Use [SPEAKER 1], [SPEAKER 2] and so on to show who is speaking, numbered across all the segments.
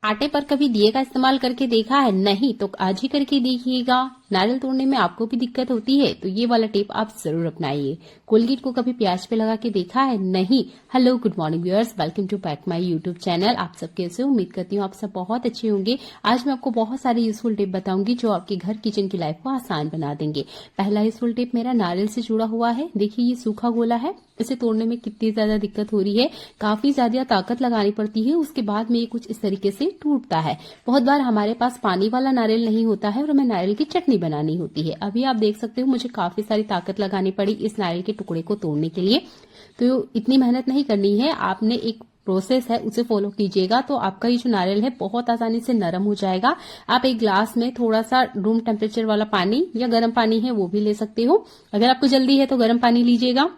[SPEAKER 1] आटे पर कभी दिए का इस्तेमाल करके देखा है? नहीं तो आज ही करके देखिएगा। नारियल तोड़ने में आपको भी दिक्कत होती है तो ये वाला टिप आप जरूर अपनाइए। कोलगेट को कभी प्याज पे लगा के देखा है? नहीं। Hello, good morning viewers, welcome to back my YouTube channel. आप सब कैसे हो? उम्मीद करती हूँ आप सब बहुत अच्छे होंगे। आज मैं आपको बहुत सारे यूजफुल टिप बताऊंगी जो आपके घर किचन की लाइफ को आसान बना देंगे। पहला यूजफुल टिप मेरा नारियल से जुड़ा हुआ है। देखिए ये सूखा गोला है, इसे तोड़ने में कितनी ज्यादा दिक्कत हो रही है, काफी ज्यादा ताकत लगानी पड़ती है, उसके बाद में ये कुछ इस तरीके से टूटता है। बहुत बार हमारे पास पानी वाला नारियल नहीं होता है और हमें नारियल की चटनी बनानी होती है। अभी आप देख सकते हो मुझे काफी सारी ताकत लगानी पड़ी इस नारियल के टुकड़े को तोड़ने के लिए। तो इतनी मेहनत नहीं करनी है, आपने एक प्रोसेस है उसे फॉलो कीजिएगा तो आपका ये जो नारियल है बहुत आसानी से नरम हो जाएगा। आप एक ग्लास में थोड़ा सा रूम टेम्परेचर वाला पानी या गर्म पानी है वो भी ले सकते हो। अगर आपको जल्दी है तो गर्म पानी लीजिएगा,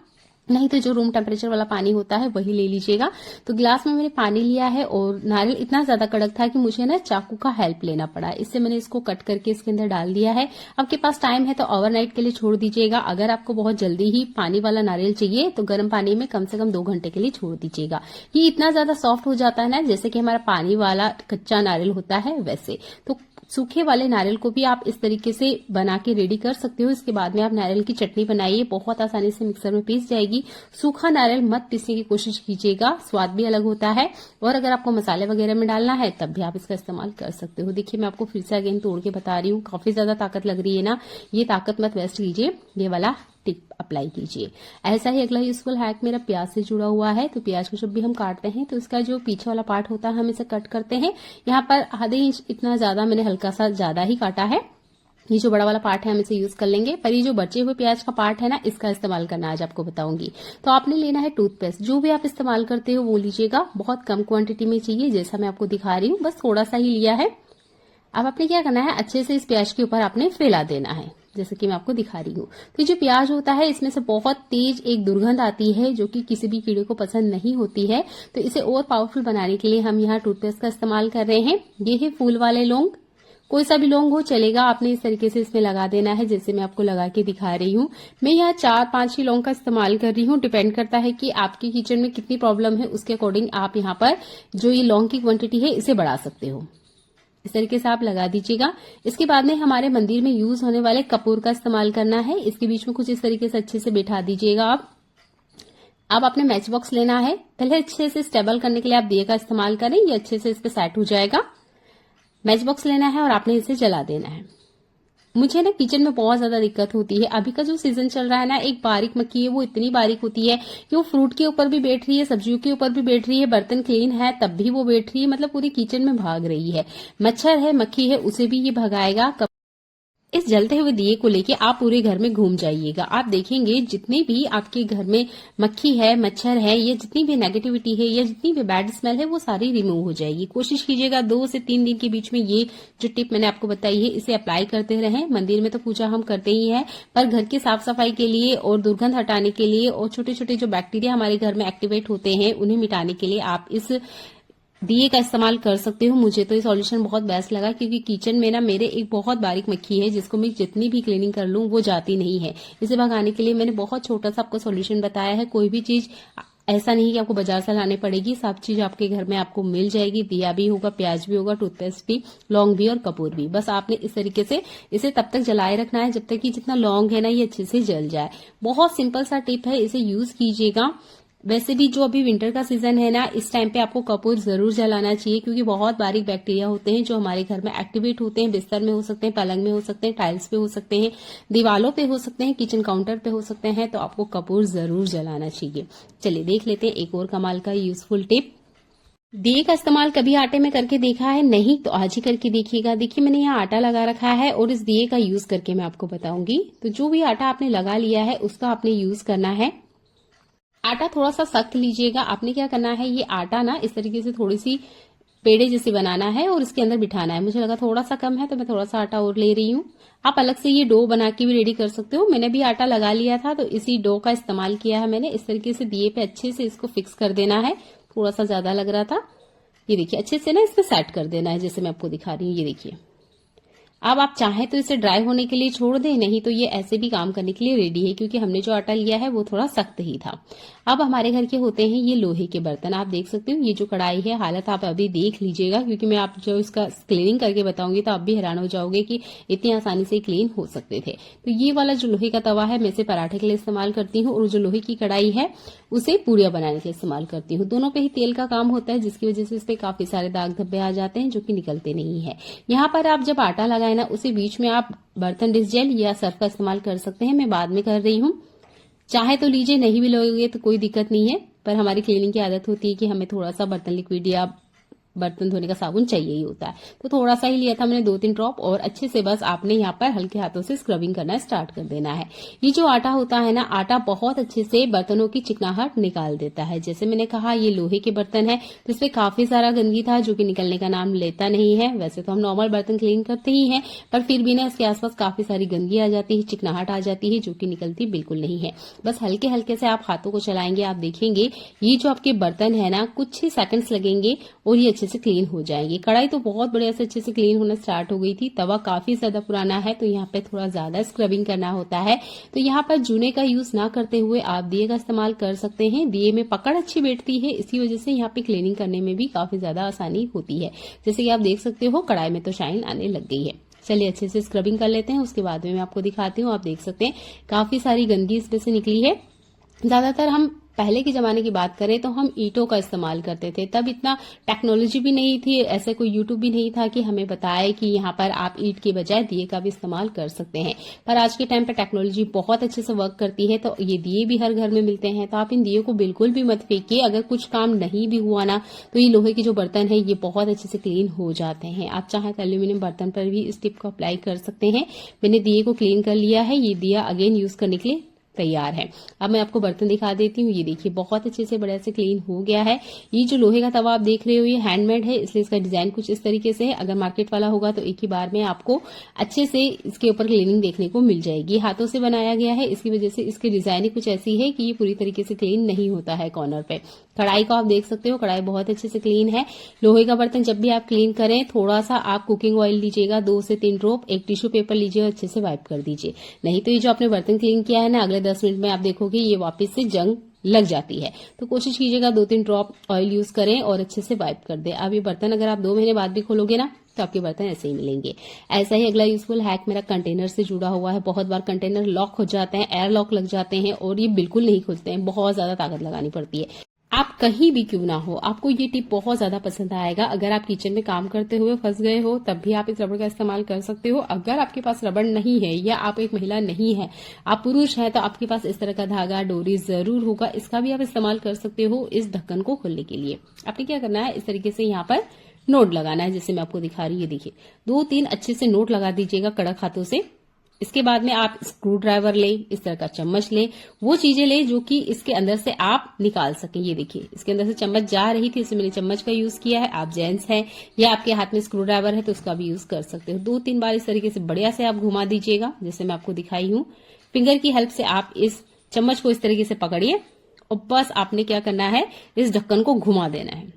[SPEAKER 1] नहीं तो जो रूम टेम्परेचर वाला पानी होता है वही ले लीजिएगा। तो गिलास में मैंने पानी लिया है और नारियल इतना ज्यादा कड़क था कि मुझे ना चाकू का हेल्प लेना पड़ा। इससे मैंने इसको कट करके इसके अंदर डाल दिया है। आपके पास टाइम है तो ओवरनाइट के लिए छोड़ दीजिएगा। अगर आपको बहुत जल्दी ही पानी वाला नारियल चाहिए तो गर्म पानी में कम से कम 2 घंटे के लिए छोड़ दीजिएगा। ये इतना ज्यादा सॉफ्ट हो जाता है ना जैसे कि हमारा पानी वाला कच्चा नारियल होता है वैसे। तो सूखे वाले नारियल को भी आप इस तरीके से बना के रेडी कर सकते हो। इसके बाद में आप नारियल की चटनी बनाइए, बहुत आसानी से मिक्सर में पीस जाएगी। सूखा नारियल मत पीसने की कोशिश कीजिएगा, स्वाद भी अलग होता है। और अगर आपको मसाले वगैरह में डालना है तब भी आप इसका इस्तेमाल कर सकते हो। देखिए मैं आपको फिर से अगेन तोड़ के बता रही हूँ, काफी ज्यादा ताकत लग रही है ना, ये ताकत मत वेस्ट कीजिए, ये वाला टिप अप्लाई कीजिए। ऐसा ही अगला यूजफुल हैक मेरा प्याज से जुड़ा हुआ है। तो प्याज को जब भी हम काटते हैं तो इसका जो पीछे वाला पार्ट होता है हम इसे कट करते हैं। यहाँ पर आधे इंच इतना ज्यादा मैंने हल्का सा ज्यादा ही काटा है। ये जो बड़ा वाला पार्ट है हम इसे यूज कर लेंगे, पर ये जो बचे हुए प्याज का पार्ट है ना इसका इस्तेमाल करना आज आपको बताऊंगी। तो आपने लेना है टूथपेस्ट, जो भी आप इस्तेमाल करते हो वो लीजिएगा, बहुत कम क्वांटिटी में चाहिए जैसा मैं आपको दिखा रही हूँ, बस थोड़ा सा ही लिया है। अब आपने क्या करना है, अच्छे से इस प्याज के ऊपर आपने फैला देना है जैसे कि मैं आपको दिखा रही हूँ। तो जो प्याज होता है इसमें से बहुत तेज एक दुर्गंध आती है जो कि किसी भी कीड़े को पसंद नहीं होती है। तो इसे और पावरफुल बनाने के लिए हम यहाँ टूथपेस्ट का इस्तेमाल कर रहे हैं। ये है फूल वाले लौंग, कोई सा भी लौंग हो चलेगा, आपने इस तरीके से इसमें लगा देना है जैसे मैं आपको लगा के दिखा रही हूँ। मैं यहाँ 4-5 ही लौंग का इस्तेमाल कर रही हूँ, डिपेंड करता है कि आपके किचन में कितनी प्रॉब्लम है, उसके अकॉर्डिंग आप यहाँ पर जो ये लौंग की क्वांटिटी है इसे बढ़ा सकते हो। इस तरीके से आप लगा दीजिएगा। इसके बाद में हमारे मंदिर में यूज होने वाले कपूर का इस्तेमाल करना है, इसके बीच में कुछ इस तरीके से अच्छे से बैठा दीजिएगा आप। अब आपने मैच बॉक्स लेना है, पहले अच्छे से स्टेबल करने के लिए आप दिए का इस्तेमाल करें, ये अच्छे से इस पे सेट हो जाएगा। मैच बॉक्स लेना है और आपने इसे जला देना है। मुझे ना किचन में बहुत ज्यादा दिक्कत होती है, अभी का जो सीजन चल रहा है ना, एक बारीक मक्खी है वो इतनी बारीक होती है कि वो फ्रूट के ऊपर भी बैठ रही है, सब्जियों के ऊपर भी बैठ रही है, बर्तन क्लीन है तब भी वो बैठ रही है, मतलब पूरी किचन में भाग रही है। मच्छर है, मक्खी है, उसे भी ये भगाएगा। इस जलते हुए दिए को लेके आप पूरे घर में घूम जाइएगा, आप देखेंगे जितनी भी आपके घर में मक्खी है, मच्छर है, या जितनी भी नेगेटिविटी है या जितनी भी बैड स्मेल है वो सारी रिमूव हो जाएगी। कोशिश कीजिएगा 2 से 3 दिन के बीच में ये जो टिप मैंने आपको बताई है इसे अप्लाई करते रहें। मंदिर में तो पूजा हम करते ही हैं, पर घर की साफ सफाई के लिए और दुर्गंध हटाने के लिए और छोटे छोटे जो बैक्टीरिया हमारे घर में एक्टिवेट होते हैं उन्हें मिटाने के लिए आप इस दिए का इस्तेमाल कर सकते हो। मुझे तो ये सॉल्यूशन बहुत बेस्ट लगा क्योंकि किचन में ना मेरे एक बहुत बारीक मक्खी है जिसको मैं जितनी भी क्लीनिंग कर लूं वो जाती नहीं है। इसे भगाने के लिए मैंने बहुत छोटा सा आपको सॉल्यूशन बताया है। कोई भी चीज ऐसा नहीं कि आपको बाजार से लानी पड़ेगी, सब चीज आपके घर में आपको मिल जाएगी। दिया भी होगा, प्याज भी होगा, टूथपेस्ट भी, लौंग भी और कपूर भी। बस आपने इस तरीके से इसे तब तक जलाए रखना है जब तक कि जितना लौंग है ना ये अच्छे से जल जाए। बहुत सिंपल सा टिप है, इसे यूज कीजिएगा। वैसे भी जो अभी विंटर का सीजन है ना, इस टाइम पे आपको कपूर जरूर जलाना चाहिए क्योंकि बहुत बारीक बैक्टीरिया होते हैं जो हमारे घर में एक्टिवेट होते हैं। बिस्तर में हो सकते हैं, पलंग में हो सकते हैं, टाइल्स पे हो सकते हैं, दीवालों पे हो सकते हैं, किचन काउंटर पे हो सकते हैं, तो आपको कपूर जरूर जलाना चाहिए। चलिए देख लेते हैं एक और कमाल का यूजफुल टिप। दिए का इस्तेमाल कभी आटे में करके देखा है? नहीं तो आज ही करके देखिएगा। देखिए मैंने यहाँ आटा लगा रखा है और इस दिए का यूज करके मैं आपको बताऊंगी। तो जो भी आटा आपने लगा लिया है उसका आपने यूज करना है। आटा थोड़ा सा सख्त लीजिएगा। आपने क्या करना है, ये आटा ना इस तरीके से थोड़ी सी पेड़े जैसी बनाना है और इसके अंदर बिठाना है। मुझे लगा थोड़ा सा कम है तो मैं थोड़ा सा आटा और ले रही हूँ। आप अलग से ये डो बना के भी रेडी कर सकते हो। मैंने भी आटा लगा लिया था तो इसी डो का इस्तेमाल किया है मैंने। इस तरीके से दिए पे अच्छे से इसको फिक्स कर देना है। थोड़ा सा ज्यादा लग रहा था, ये देखिए अच्छे से ना इस पे सेट कर देना है जैसे मैं आपको दिखा रही हूँ। ये देखिए अब आप चाहें तो इसे ड्राई होने के लिए छोड़ दें, नहीं तो ये ऐसे भी काम करने के लिए रेडी है, क्योंकि हमने जो आटा लिया है वो थोड़ा सख्त ही था। अब हमारे घर के होते हैं ये लोहे के बर्तन। आप देख सकते हो ये जो कढ़ाई है, हालत आप अभी देख लीजिएगा, क्योंकि मैं आप जो इसका क्लीनिंग करके बताऊंगी तो आप भी हैरान हो जाओगे कि इतनी आसानी से क्लीन हो सकते थे। तो ये वाला जो लोहे का तवा है मैं इसे पराठे के लिए इस्तेमाल करती हूँ, और जो लोहे की कढ़ाई है उसे पूरियां बनाने के लिए इस्तेमाल करती हूँ। दोनों पे ही तेल का काम होता है, जिसकी वजह से इस पे काफी सारे दाग धब्बे आ जाते हैं जो कि निकलते नहीं है। यहाँ पर आप जब आटा लगाए ना, उसे बीच में आप बर्तन डिश जेल या सर्फ का इस्तेमाल कर सकते हैं। मैं बाद में कर रही हूँ, चाहे तो लीजिए, नहीं भी लोगे तो कोई दिक्कत नहीं है। पर हमारी क्लीनिंग की आदत होती है कि हमें थोड़ा सा बर्तन लिक्विड या बर्तन धोने का साबुन चाहिए ही होता है, तो थोड़ा सा ही लिया था मैंने, 2-3 ड्रॉप, और अच्छे से बस आपने यहाँ पर हल्के हाथों से स्क्रबिंग करना स्टार्ट कर देना है। ये जो आटा होता है ना, आटा बहुत अच्छे से बर्तनों की चिकनाहट निकाल देता है। जैसे मैंने कहा ये लोहे के बर्तन है तो इसमें काफी सारा गंदगी था जो कि निकलने का नाम लेता नहीं है। वैसे तो हम नॉर्मल बर्तन क्लीन करते ही हैं, पर फिर भी ना इसके आसपास काफी सारी गंदगी आ जाती है, चिकनाहट आ जाती है, जो कि निकलती बिल्कुल नहीं है। बस हल्के हल्के से आप हाथों को चलाएंगे, आप देखेंगे ये जो आपके बर्तन है ना, कुछ ही सेकंड्स लगेंगे और ये अच्छे से क्लीन हो जाएंगे। कढ़ाई तो बहुत बढ़िया से अच्छे से क्लीन होना स्टार्ट हो गई थी। तवा काफी ज्यादा पुराना है तो यहाँ पे थोड़ा ज्यादा स्क्रबिंग करना होता है। तो यहाँ पर जूने का यूज ना करते हुए आप दिए का इस्तेमाल कर सकते हैं। दिए में पकड़ अच्छी बैठती है, इसी वजह से यहाँ पे क्लीनिंग करने में भी काफी ज्यादा आसानी होती है। जैसे कि आप देख सकते हो कढ़ाई में तो शाइन आने लग गई है। चलिए अच्छे से स्क्रबिंग कर लेते हैं, उसके बाद में मैं आपको दिखाती हूँ। आप देख सकते हैं काफी सारी गंदगी इसमें से निकली है। ज्यादातर हम पहले के जमाने की बात करें तो हम ईंटों का इस्तेमाल करते थे, तब इतना टेक्नोलॉजी भी नहीं थी, ऐसे कोई यूट्यूब भी नहीं था कि हमें बताए कि यहाँ पर आप ईंट के बजाय दिए का भी इस्तेमाल कर सकते हैं। पर आज के टाइम पे टेक्नोलॉजी बहुत अच्छे से वर्क करती है, तो ये दिए भी हर घर में मिलते हैं। तो आप इन दिए को बिल्कुल भी मत फेंकिए। अगर कुछ काम नहीं भी हुआ ना, तो ये लोहे के जो बर्तन है ये बहुत अच्छे से क्लीन हो जाते हैं। आप चाहे तो एल्यूमिनियम बर्तन पर भी इस टिप को अप्लाई कर सकते हैं। मैंने दिए को क्लीन कर लिया है, ये दिया अगेन यूज करने के लिए तैयार है। अब मैं आपको बर्तन दिखा देती हूँ। ये देखिए बहुत अच्छे से बढ़िया से क्लीन हो गया है। ये जो लोहे का तवा आप देख रहे हो ये हैंडमेड है, इसलिए इसका डिजाइन कुछ इस तरीके से है। अगर मार्केट वाला होगा तो एक ही बार में आपको अच्छे से इसके ऊपर क्लीनिंग देखने को मिल जाएगी। हाथों से बनाया गया है, इसकी वजह से इसकी डिजाइन ही कुछ ऐसी है कि ये पूरी तरीके से क्लीन नहीं होता है कॉर्नर पे। कढ़ाई को आप देख सकते हो, कढ़ाई बहुत अच्छे से क्लीन है। लोहे का बर्तन जब भी आप क्लीन करें थोड़ा सा आप कुकिंग ऑयल लीजिएगा, 2 से 3 ड्रॉप, एक टिश्यू पेपर लीजिए और अच्छे से वाइप कर दीजिए। नहीं तो ये जो आपने बर्तन क्लीन किया है ना, अगले 10 मिनट में आप देखोगे ये वापस से जंग लग जाती है। तो कोशिश कीजिएगा 2-3 ड्रॉप ऑयल यूज करें और अच्छे से वाइप कर दे। अब ये बर्तन अगर आप 2 महीने बाद भी खोलोगे ना तो आपके बर्तन ऐसे ही मिलेंगे। ऐसा ही अगला यूजफुल हैक मेरा कंटेनर से जुड़ा हुआ है। बहुत बार कंटेनर लॉक हो जाते हैं, एयर लॉक लग जाते हैं और ये बिल्कुल नहीं खुलते हैं, बहुत ज्यादा ताकत लगानी पड़ती है। आप कहीं भी क्यों ना हो, आपको ये टिप बहुत ज्यादा पसंद आएगा। अगर आप किचन में काम करते हुए फंस गए हो तब भी आप इस रबड़ का इस्तेमाल कर सकते हो। अगर आपके पास रबड़ नहीं है या आप एक महिला नहीं है, आप पुरुष है, तो आपके पास इस तरह का धागा डोरी जरूर होगा, इसका भी आप इस्तेमाल कर सकते हो इस ढक्कन को खोलने के लिए। आपने क्या करना है, इस तरीके से यहाँ पर नोट लगाना है, जैसे मैं आपको दिखा रही हूँ। देखिए 2-3 अच्छे से नोट लगा दीजिएगा कड़क हाथों से। इसके बाद में आप स्क्रू ड्राइवर ले, इस तरह का चम्मच ले, वो चीजें ले जो कि इसके अंदर से आप निकाल सकें। ये देखिए इसके अंदर से चम्मच जा रही थी, इसलिए मैंने चम्मच का यूज किया है। आप जेंट्स हैं या आपके हाथ में स्क्रू ड्राइवर है तो उसका भी यूज कर सकते हो। 2-3 बार इस तरीके से बढ़िया से आप घुमा दीजिएगा, जैसे मैं आपको दिखाई हूँ। फिंगर की हेल्प से आप इस चम्मच को इस तरीके से पकड़िए और बस आपने क्या करना है, इस ढक्कन को घुमा देना है।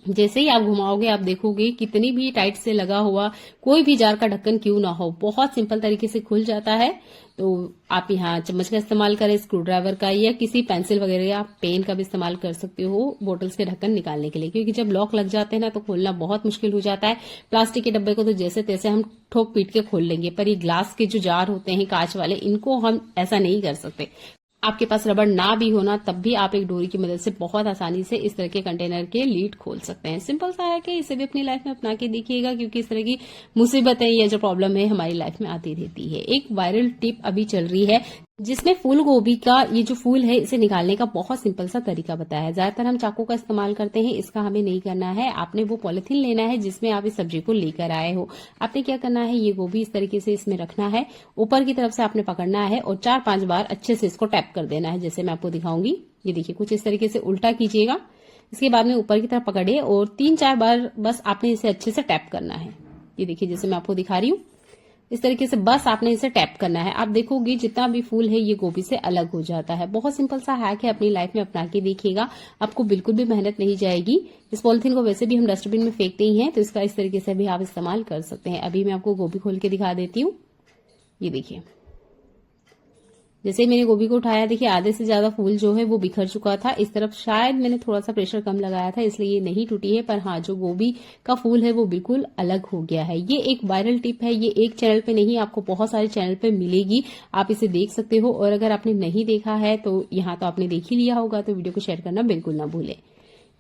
[SPEAKER 1] जैसे ही आप घुमाओगे आप देखोगे कितनी भी टाइट से लगा हुआ कोई भी जार का ढक्कन क्यों ना हो, बहुत सिंपल तरीके से खुल जाता है। तो आप यहाँ चम्मच का इस्तेमाल करें, स्क्रू ड्राइवर का या किसी पेंसिल वगैरह या पेन का भी इस्तेमाल कर सकते हो बोतल्स के ढक्कन निकालने के लिए, क्योंकि जब लॉक लग जाते हैं ना तो खोलना बहुत मुश्किल हो जाता है। प्लास्टिक के डब्बे को तो जैसे तैसे हम ठोक पीट के खोल लेंगे, पर ये ग्लास के जो जार होते हैं कांच वाले, इनको हम ऐसा नहीं कर सकते। आपके पास रबड़ ना भी होना तब भी आप एक डोरी की मदद से बहुत आसानी से इस तरह के कंटेनर के लीड खोल सकते हैं। सिंपल सा है कि इसे भी अपनी लाइफ में अपना के देखिएगा, क्योंकि इस तरह की मुसीबतें या जो प्रॉब्लम है हमारी लाइफ में आती रहती है। एक वायरल टिप अभी चल रही है जिसमें फूल गोभी का ये जो फूल है इसे निकालने का बहुत सिंपल सा तरीका बताया है। ज्यादातर हम चाकू का इस्तेमाल करते हैं, इसका हमें नहीं करना है। आपने वो पॉलिथीन लेना है जिसमें आप इस सब्जी को लेकर आए हो। आपने क्या करना है, ये गोभी इस तरीके से इसमें रखना है, ऊपर की तरफ से आपने पकड़ना है और 4-5 बार अच्छे से इसको टैप कर देना है, जैसे मैं आपको दिखाऊंगी। ये देखिए कुछ इस तरीके से उल्टा कीजिएगा, इसके बाद में ऊपर की तरफ पकड़िए और 3-4 बार बस आपने इसे अच्छे से टैप करना है। ये देखिए जैसे मैं आपको दिखा रही हूँ, इस तरीके से बस आपने इसे टैप करना है। आप देखोगे जितना भी फूल है ये गोभी से अलग हो जाता है। बहुत सिंपल सा हैक है, अपनी लाइफ में अपना के देखिएगा, आपको बिल्कुल भी मेहनत नहीं जाएगी। इस पॉलिथीन को वैसे भी हम डस्टबिन में फेंकते ही हैं, तो इसका इस तरीके से भी आप इस्तेमाल कर सकते हैं। अभी मैं आपको गोभी खोल के दिखा देती हूँ। ये देखिए, जैसे मैंने गोभी को उठाया, देखिए आधे से ज्यादा फूल जो है वो बिखर चुका था। इस तरफ शायद मैंने थोड़ा सा प्रेशर कम लगाया था, इसलिए ये नहीं टूटी है, पर हाँ जो गोभी का फूल है वो बिल्कुल अलग हो गया है। ये एक वायरल टिप है, ये एक चैनल पे नहीं, आपको बहुत सारे चैनल पे मिलेगी, आप इसे देख सकते हो। और अगर आपने नहीं देखा है तो यहाँ तो आपने देख ही लिया होगा, तो वीडियो को शेयर करना बिल्कुल ना भूलें।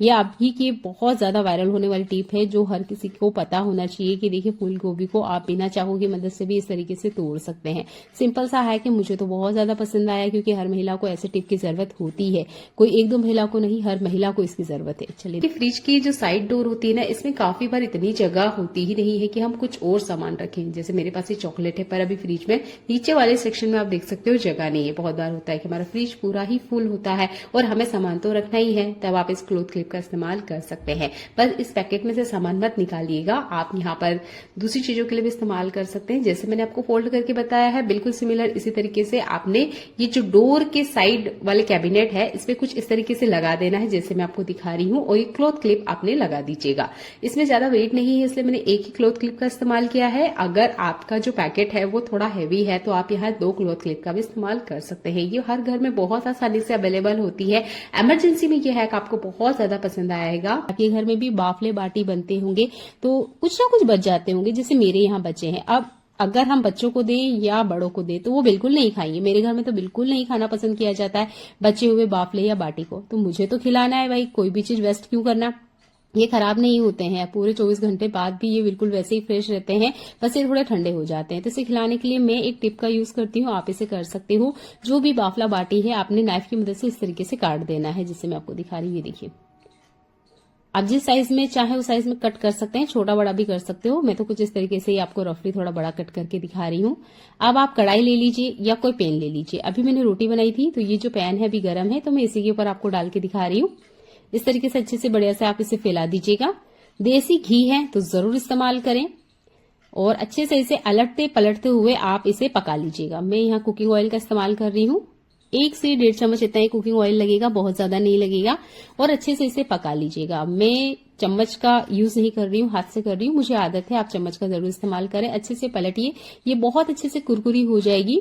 [SPEAKER 1] ये अभी की बहुत ज्यादा वायरल होने वाली टिप है, जो हर किसी को पता होना चाहिए कि देखिए फूल गोभी को आप बिना चाकू की मदद से भी इस तरीके से तोड़ सकते हैं। सिंपल सा है कि मुझे तो बहुत ज्यादा पसंद आया, क्योंकि हर महिला को ऐसे टिप की जरूरत होती है, कोई एक दो महिला को नहीं, हर महिला को इसकी जरूरत है। चलिए, फ्रिज की जो साइड डोर होती है ना, इसमें काफी बार इतनी जगह होती ही नहीं है कि हम कुछ और सामान रखें। जैसे मेरे पास ये चॉकलेट है, पर अभी फ्रिज में नीचे वाले सेक्शन में आप देख सकते हो जगह नहीं है। बहुत बार होता है कि हमारा फ्रिज पूरा ही फुल होता है और हमें सामान तो रखना ही है, तब आप इस क्लॉथ क्लिप का इस्तेमाल कर सकते हैं। बस इस पैकेट में से सामान मत निकालिएगा, आप यहाँ पर दूसरी चीजों के लिए भी इस्तेमाल कर सकते हैं। जैसे मैंने आपको फोल्ड करके बताया है, बिल्कुल सिमिलर इसी तरीके से आपने ये जो डोर के साइड वाले कैबिनेट है, इसमें कुछ इस तरीके से लगा देना है, जैसे मैं आपको दिखा रही हूँ। और ये क्लॉथ क्लिप आपने लगा दीजिएगा। इसमें ज्यादा वेट नहीं है, इसलिए मैंने एक ही क्लॉथ क्लिप का इस्तेमाल किया है। अगर आपका जो पैकेट है वो थोड़ा हैवी है, तो आप यहाँ 2 क्लॉथ क्लिप का भी इस्तेमाल कर सकते हैं। ये हर घर में बहुत आसानी से अवेलेबल होती है। इमरजेंसी में ये हैक आपको बहुत ज्यादा पसंद आएगा। आपके घर में भी बाफले बाटी बनते होंगे, तो कुछ ना कुछ बच जाते होंगे, जैसे मेरे यहाँ बचे हैं। अब अगर हम बच्चों को दें या बड़ों को दें तो वो बिल्कुल नहीं खाएंगे। मेरे घर में तो बिल्कुल नहीं खाना पसंद किया जाता है बचे हुए बाफले या बाटी को, तो मुझे तो खिलाना है भाई, कोई भी चीज वेस्ट क्यों करना। ये खराब नहीं होते हैं, पूरे 24 घंटे बाद भी ये बिल्कुल वैसे ही फ्रेश रहते हैं, बस ये थोड़े ठंडे हो जाते हैं। तो इसे खिलाने के लिए मैं एक टिप का यूज करती हूँ, आप इसे कर सकते हो। जो भी बाफला बाटी है आपने नाइफ की मदद से इस तरीके से काट देना है, जिससे मैं आपको दिखा रही हूँ। ये देखिए, आप जिस साइज में चाहे उस साइज में कट कर सकते हैं, छोटा बड़ा भी कर सकते हो। मैं तो कुछ इस तरीके से ही आपको रफली थोड़ा बड़ा कट करके दिखा रही हूँ। अब आप कढ़ाई ले लीजिए या कोई पैन ले लीजिए। अभी मैंने रोटी बनाई थी, तो ये जो पैन है अभी गर्म है, तो मैं इसी के ऊपर आपको डाल के दिखा रही हूँ। इस तरीके से अच्छे से बढ़िया से आप इसे फैला दीजिएगा। देसी घी है तो जरूर इस्तेमाल करें, और अच्छे से इसे अलटते पलटते हुए आप इसे पका लीजिएगा। मैं यहाँ कुकिंग ऑयल का इस्तेमाल कर रही हूँ, 1 से 1.5 चम्मच इतना ही कुकिंग ऑयल लगेगा, बहुत ज्यादा नहीं लगेगा। और अच्छे से इसे पका लीजिएगा। मैं चम्मच का यूज नहीं कर रही हूँ, हाथ से कर रही हूँ, मुझे आदत है, आप चम्मच का जरूर इस्तेमाल करें। अच्छे से पलटिए, ये बहुत अच्छे से कुरकुरी हो जाएगी।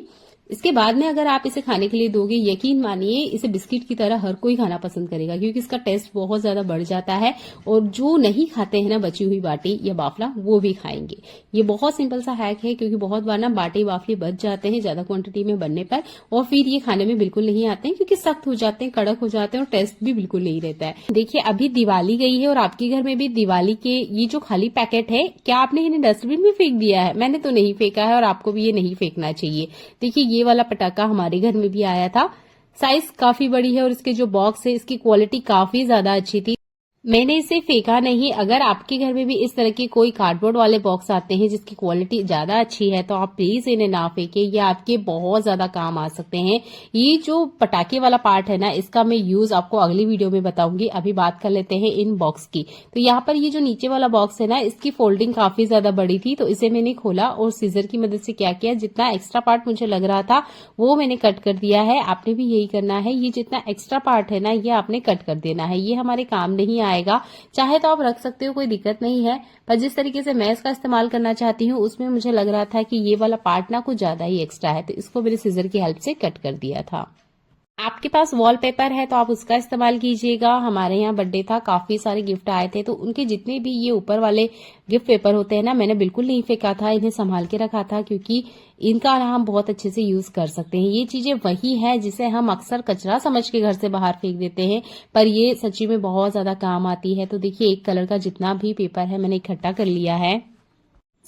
[SPEAKER 1] इसके बाद में अगर आप इसे खाने के लिए दोगे, यकीन मानिए इसे बिस्किट की तरह हर कोई खाना पसंद करेगा, क्योंकि इसका टेस्ट बहुत ज्यादा बढ़ जाता है। और जो नहीं खाते हैं ना बची हुई बाटी या बाफला, वो भी खाएंगे। ये बहुत सिंपल सा हैक है, क्योंकि बहुत बार ना बाटी बाफले बच जाते हैं ज्यादा क्वांटिटी में बनने पर, और फिर ये खाने में बिल्कुल नहीं आते हैं, क्योंकि सख्त हो जाते हैं, कड़क हो जाते हैं, और टेस्ट भी बिल्कुल नहीं रहता है। देखिए, अभी दिवाली गई है और आपके घर में भी दिवाली के ये जो खाली पैकेट है, क्या आपने इन्हें डस्टबिन में फेंक दिया है? मैंने तो नहीं फेंका है, और आपको भी ये नहीं फेंकना चाहिए। देखिए, ये वाला पटाखा हमारे घर में भी आया था, साइज काफी बड़ी है, और इसके जो बॉक्स है इसकी क्वालिटी काफी ज्यादा अच्छी थी। मैंने इसे फेंका नहीं। अगर आपके घर में भी इस तरह के कोई कार्डबोर्ड वाले बॉक्स आते हैं जिसकी क्वालिटी ज्यादा अच्छी है, तो आप प्लीज इन्हें ना फेंके, ये आपके बहुत ज्यादा काम आ सकते हैं। ये जो पटाखे वाला पार्ट है ना, इसका मैं यूज आपको अगली वीडियो में बताऊंगी। अभी बात कर लेते हैं इन बॉक्स की। तो यहाँ पर ये जो नीचे वाला बॉक्स है ना, इसकी फोल्डिंग काफी ज्यादा बड़ी थी, तो इसे मैंने खोला और सीजर की मदद से क्या किया, जितना एक्स्ट्रा पार्ट मुझे लग रहा था वो मैंने कट कर दिया है। आपने भी यही करना है, ये जितना एक्स्ट्रा पार्ट है ना, ये आपने कट कर देना है। ये हमारे काम नहीं आएगा, चाहे तो आप रख सकते हो, कोई दिक्कत नहीं है, पर जिस तरीके से मैं इसका इस्तेमाल करना चाहती हूँ उसमें मुझे लग रहा था कि ये वाला पार्ट ना कुछ ज्यादा ही एक्स्ट्रा है, तो इसको मेरे सीजर की हेल्प से कट कर दिया था। आपके पास वॉलपेपर है तो आप उसका इस्तेमाल कीजिएगा। हमारे यहाँ बर्थडे था, काफी सारे गिफ्ट आए थे, तो उनके जितने भी ये ऊपर वाले गिफ्ट पेपर होते हैं ना, मैंने बिल्कुल नहीं फेंका था, इन्हें संभाल के रखा था, क्योंकि इनका हम बहुत अच्छे से यूज कर सकते हैं। ये चीजें वही है जिसे हम अक्सर कचरा समझ के घर से बाहर फेंक देते हैं, पर ये सच्ची में बहुत ज्यादा काम आती है। तो देखिए, एक कलर का जितना भी पेपर है मैंने इकट्ठा कर लिया है।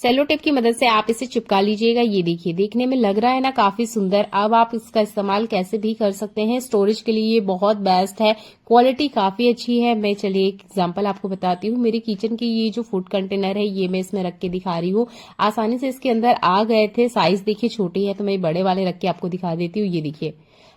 [SPEAKER 1] सेलो टेप की मदद से आप इसे चिपका लीजिएगा। ये देखिए, देखने में लग रहा है ना काफी सुंदर। अब आप इसका इस्तेमाल कैसे भी कर सकते हैं, स्टोरेज के लिए ये बहुत बेस्ट है, क्वालिटी काफी अच्छी है। मैं चलिए एक एग्जांपल आपको बताती हूँ। मेरे किचन की ये जो फूड कंटेनर है, ये मैं इसमें रख के दिखा रही हूँ। आसानी से इसके अंदर आ गए थे। साइज देखिए छोटी है, तो मैं बड़े वाले रख के आपको दिखा देती हूँ। ये देखिए,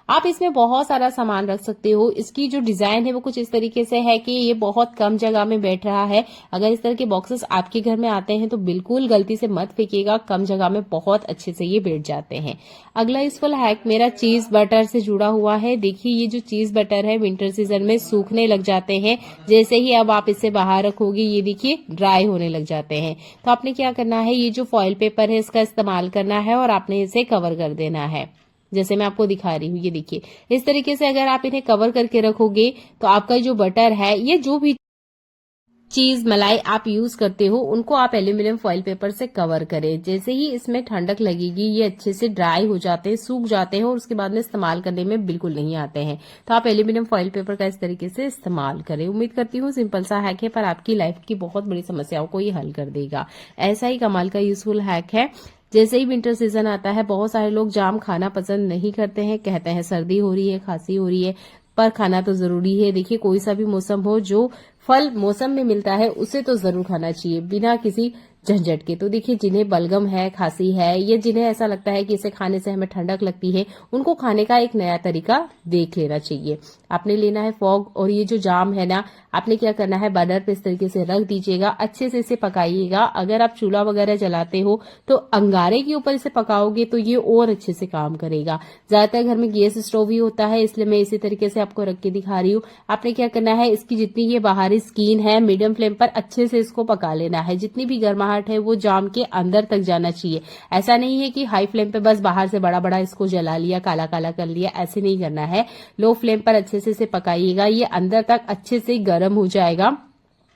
[SPEAKER 1] आप इसमें बहुत सारा सामान रख सकते हो। इसकी जो डिजाइन है वो कुछ इस तरीके से है कि ये बहुत कम जगह में बैठ रहा है। अगर इस तरह के बॉक्सेस आपके घर में आते हैं तो बिल्कुल गलती से मत फेंकिएगा, कम जगह में बहुत अच्छे से ये बैठ जाते हैं। अगला यूजफुल हैक मेरा चीज बटर से जुड़ा हुआ है। देखिए ये जो चीज बटर है विंटर सीजन में सूखने लग जाते हैं। जैसे ही अब आप इसे बाहर रखोगे ये देखिए ड्राई होने लग जाते हैं। तो आपने क्या करना है, ये जो फॉइल पेपर है इसका इस्तेमाल करना है और आपने इसे कवर कर देना है। जैसे मैं आपको दिखा रही हूँ, ये देखिए इस तरीके से अगर आप इन्हें कवर करके रखोगे तो आपका जो बटर है, ये जो भी चीज मलाई आप यूज करते हो उनको आप एल्यूमिनियम फॉइल पेपर से कवर करें। जैसे ही इसमें ठंडक लगेगी ये अच्छे से ड्राई हो जाते हैं, सूख जाते हैं और उसके बाद में इस्तेमाल करने में बिल्कुल नहीं आते हैं। तो आप एल्यूमिनियम फॉइल पेपर का इस तरीके से इस्तेमाल करें। उम्मीद करती हूँ सिंपल सा हैक है पर आपकी लाइफ की बहुत बड़ी समस्याओं को ये हल कर देगा। ऐसा ही कमाल का यूजफुल हैक है। जैसे ही विंटर सीजन आता है बहुत सारे लोग जाम खाना पसंद नहीं करते हैं, कहते हैं सर्दी हो रही है, खांसी हो रही है, पर खाना तो जरूरी है। देखिए कोई सा भी मौसम हो, जो फल मौसम में मिलता है उसे तो जरूर खाना चाहिए बिना किसी झंझट के। तो देखिए जिन्हें बलगम है, खांसी है या जिन्हें ऐसा लगता है कि इसे खाने से हमें ठंडक लगती है, उनको खाने का एक नया तरीका देख लेना चाहिए। आपने लेना है फॉग और ये जो जाम है ना, आपने क्या करना है बर्नर पे इस तरीके से रख दीजिएगा, अच्छे से इसे पकाइएगा। अगर आप चूल्हा वगैरह जलाते हो तो अंगारे के ऊपर इसे पकाओगे तो ये और अच्छे से काम करेगा। ज्यादातर घर में गैस स्टोव ही होता है इसलिए मैं इसी तरीके से आपको रख के दिखा रही हूँ। आपने क्या करना है, इसकी जितनी ये बाहरी स्किन है मीडियम फ्लेम पर अच्छे से इसको पका लेना है। जितनी भी गर्माहट है वो जाम के अंदर तक जाना चाहिए। ऐसा नहीं है कि हाई फ्लेम पे बस बाहर से बड़ा बड़ा इसको जला लिया, काला काला कर लिया, ऐसे नहीं करना है। लो फ्लेम पर अच्छे से इसे पकाइएगा, ये अंदर तक अच्छे से गर्म हो जाएगा।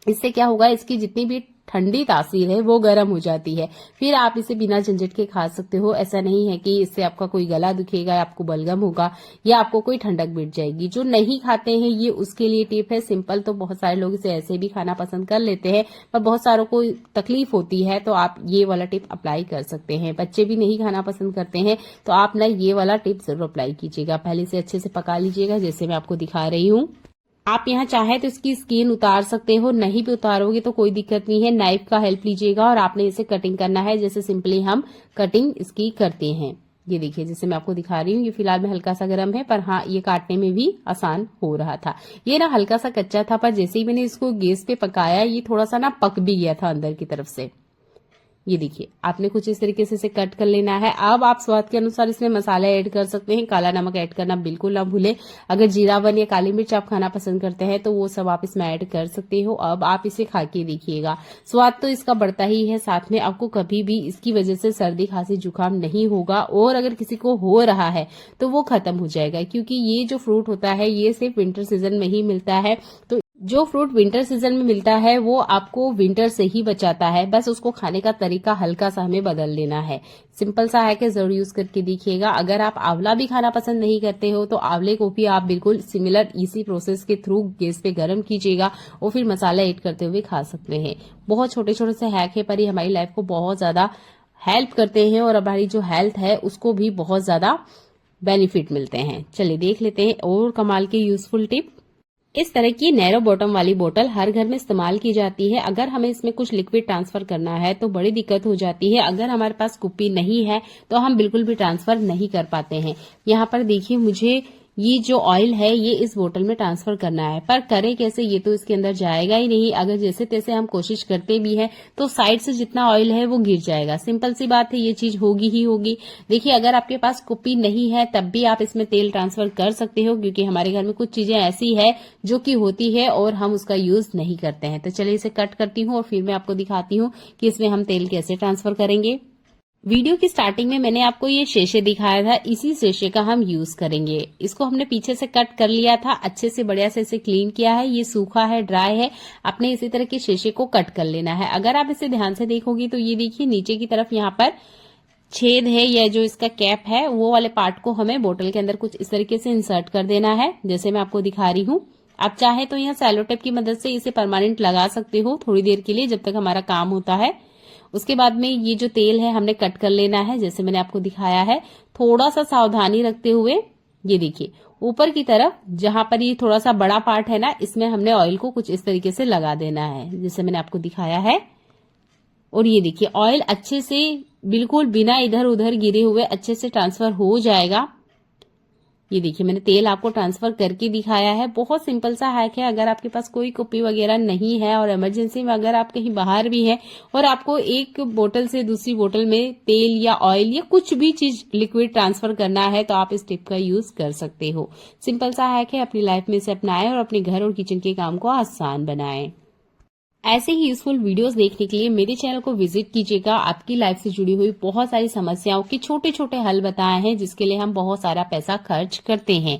[SPEAKER 1] इससे क्या होगा, इसकी जितनी भी ठंडी तासीर है वो गर्म हो जाती है। फिर आप इसे बिना झंझट के खा सकते हो। ऐसा नहीं है कि इससे आपका कोई गला दुखेगा, आपको बलगम होगा या आपको कोई ठंडक मिट जाएगी। जो नहीं खाते हैं ये उसके लिए टिप है। सिंपल तो बहुत सारे लोग इसे ऐसे भी खाना पसंद कर लेते हैं पर बहुत सारों को तकलीफ होती है, तो आप ये वाला टिप अप्लाई कर सकते हैं। बच्चे भी नहीं खाना पसंद करते हैं तो आप ना ये वाला टिप जरूर अप्लाई कीजिएगा। पहले से अच्छे से पका लीजिएगा जैसे मैं आपको दिखा रही हूँ। आप यहाँ चाहे तो इसकी स्किन उतार सकते हो, नहीं भी उतारोगे तो कोई दिक्कत नहीं है। नाइफ का हेल्प लीजिएगा और आपने इसे कटिंग करना है जैसे सिंपली हम कटिंग इसकी करते हैं। ये देखिए जैसे मैं आपको दिखा रही हूँ, ये फिलहाल में हल्का सा गर्म है पर हाँ ये काटने में भी आसान हो रहा था। ये ना हल्का सा कच्चा था पर जैसे ही मैंने इसको गैस पे पकाया ये थोड़ा सा ना पक भी गया था अंदर की तरफ से। ये देखिए आपने कुछ इस तरीके से इसे कट कर लेना है। अब आप स्वाद के अनुसार इसमें मसाले ऐड कर सकते हैं। काला नमक ऐड करना बिल्कुल ना भूलें। अगर जीरावन या काली मिर्च आप खाना पसंद करते हैं तो वो सब आप इसमें ऐड कर सकते हो। अब आप इसे खा के देखिएगा, स्वाद तो इसका बढ़ता ही है, साथ में आपको कभी भी इसकी वजह से सर्दी खांसी जुकाम नहीं होगा और अगर किसी को हो रहा है तो वो खत्म हो जाएगा। क्योंकि ये जो फ्रूट होता है ये सिर्फ विंटर सीजन में ही मिलता है। तो जो फ्रूट विंटर सीजन में मिलता है वो आपको विंटर से ही बचाता है। बस उसको खाने का तरीका हल्का सा हमें बदल लेना है। सिंपल सा है कि जरूर यूज करके देखिएगा। अगर आप आंवला भी खाना पसंद नहीं करते हो तो आंवले को भी आप बिल्कुल सिमिलर इसी प्रोसेस के थ्रू गैस पे गर्म कीजिएगा और फिर मसाला ऐड करते हुए खा सकते हैं। बहुत छोटे छोटे से हैक है पर ये हमारी लाइफ को बहुत ज्यादा हेल्प करते हैं और हमारी जो हेल्थ है उसको भी बहुत ज्यादा बेनिफिट मिलते हैं। चलिए देख लेते हैं और कमाल के यूजफुल टिप। इस तरह की नैरो बॉटम वाली बोतल हर घर में इस्तेमाल की जाती है। अगर हमें इसमें कुछ लिक्विड ट्रांसफर करना है तो बड़ी दिक्कत हो जाती है। अगर हमारे पास कुप्पी नहीं है तो हम बिल्कुल भी ट्रांसफर नहीं कर पाते हैं। यहाँ पर देखिए मुझे ये जो ऑयल है ये इस बोतल में ट्रांसफर करना है, पर करें कैसे, ये तो इसके अंदर जाएगा ही नहीं। अगर जैसे तैसे हम कोशिश करते भी हैं तो साइड से जितना ऑयल है वो गिर जाएगा। सिंपल सी बात है, ये चीज होगी ही होगी। देखिए अगर आपके पास कुप्पी नहीं है तब भी आप इसमें तेल ट्रांसफर कर सकते हो, क्योंकि हमारे घर में कुछ चीजें ऐसी है जो कि होती है और हम उसका यूज नहीं करते हैं। तो चलिए इसे कट करती हूँ और फिर मैं आपको दिखाती हूँ कि इसमें हम तेल कैसे ट्रांसफर करेंगे। वीडियो की स्टार्टिंग में मैंने आपको ये शीशे दिखाया था, इसी शीशे का हम यूज करेंगे। इसको हमने पीछे से कट कर लिया था, अच्छे से बढ़िया से इसे क्लीन किया है। ये सूखा है, ड्राई है। आपने इसी तरह के शीशे को कट कर लेना है। अगर आप इसे ध्यान से देखोगी तो ये देखिए नीचे की तरफ यहाँ पर छेद है, या जो इसका कैप है वो वाले पार्ट को हमें बोतल के अंदर कुछ इस तरीके से इंसर्ट कर देना है जैसे मैं आपको दिखा रही हूँ। आप चाहे तो यहाँ सेलो टेप की मदद से इसे परमानेंट लगा सकते हो थोड़ी देर के लिए, जब तक हमारा काम होता है। उसके बाद में ये जो तेल है हमने कट कर लेना है जैसे मैंने आपको दिखाया है। थोड़ा सा सावधानी रखते हुए ये देखिए ऊपर की तरफ जहां पर ये थोड़ा सा बड़ा पार्ट है ना, इसमें हमने ऑयल को कुछ इस तरीके से लगा देना है जैसे मैंने आपको दिखाया है। और ये देखिए ऑयल अच्छे से बिल्कुल बिना इधर उधर गिरे हुए अच्छे से ट्रांसफर हो जाएगा। ये देखिए मैंने तेल आपको ट्रांसफर करके दिखाया है। बहुत सिंपल सा हैक है। अगर आपके पास कोई कुप्पी वगैरह नहीं है और इमरजेंसी में अगर आप कहीं बाहर भी हैं और आपको एक बोतल से दूसरी बोतल में तेल या ऑयल या कुछ भी चीज लिक्विड ट्रांसफर करना है तो आप इस टिप का यूज कर सकते हो। सिंपल सा हैक है, अपनी लाइफ में इसे अपनाएं और अपने घर और किचन के काम को आसान बनाएं। ऐसे ही यूजफुल वीडियोस देखने के लिए मेरे चैनल को विजिट कीजिएगा। आपकी लाइफ से जुड़ी हुई बहुत सारी समस्याओं के छोटे छोटे हल बताए हैं जिसके लिए हम बहुत सारा पैसा खर्च करते हैं।